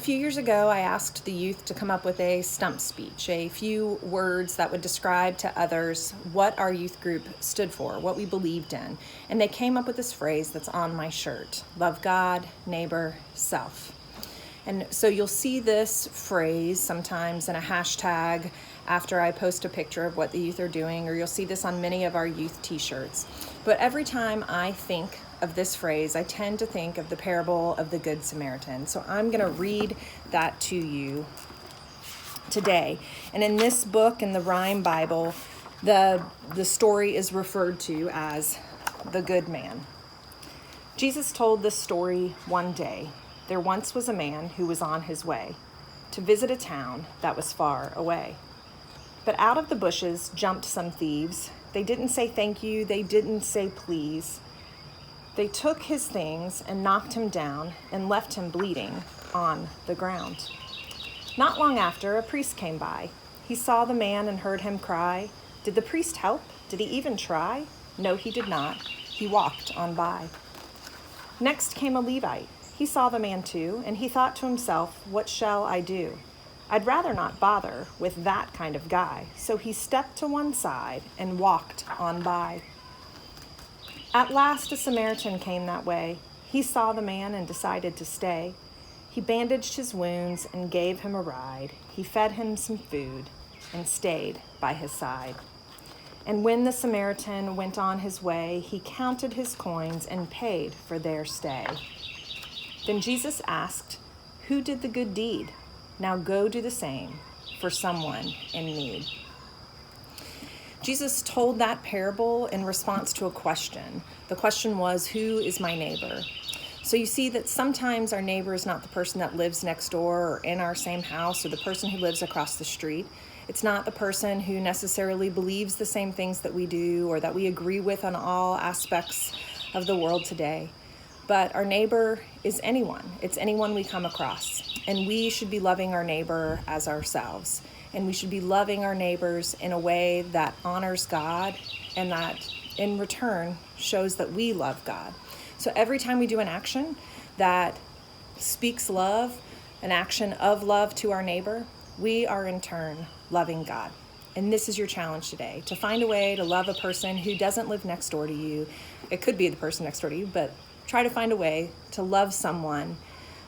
few years ago, I asked the youth to come up with a stump speech, a few words that would describe to others what our youth group stood for, what we believed in. And they came up with this phrase that's on my shirt: love God, neighbor, self. And so you'll see this phrase sometimes in a hashtag after I post a picture of what the youth are doing, or you'll see this on many of our youth t-shirts. But every time I think of this phrase, I tend to think of the parable of the Good Samaritan. So I'm going to read that to you today. And in this book, in the Rhyme Bible, the story is referred to as the good man. Jesus told this story one day. There once was a man who was on his way to visit a town that was far away. But out of the bushes jumped some thieves. They didn't say thank you. They didn't say please. They took his things and knocked him down and left him bleeding on the ground. Not long after, a priest came by. He saw the man and heard him cry. Did the priest help? Did he even try? No, he did not. He walked on by. Next came a Levite. He saw the man too, and he thought to himself, what shall I do? I'd rather not bother with that kind of guy. So he stepped to one side and walked on by. At last a Samaritan came that way. He saw the man and decided to stay. He bandaged his wounds and gave him a ride. He fed him some food and stayed by his side. And when the Samaritan went on his way, he counted his coins and paid for their stay. Then Jesus asked, who did the good deed? Now go do the same for someone in need. Jesus told that parable in response to a question. The question was, who is my neighbor? So you see that sometimes our neighbor is not the person that lives next door or in our same house, or the person who lives across the street. It's not the person who necessarily believes the same things that we do or that we agree with on all aspects of the world today. But our neighbor is anyone. It's anyone we come across. And we should be loving our neighbor as ourselves. And we should be loving our neighbors in a way that honors God and that in return shows that we love God. So every time we do an action that speaks love, an action of love to our neighbor, we are in turn loving God. And this is your challenge today, to find a way to love a person who doesn't live next door to you. It could be the person next door to you, but try to find a way to love someone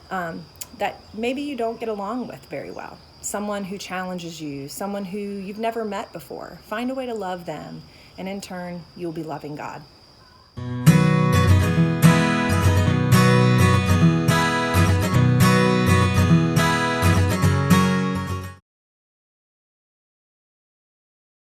that maybe you don't get along with very well. Someone who challenges you, someone who you've never met before. Find a way to love them, and in turn, you'll be loving God.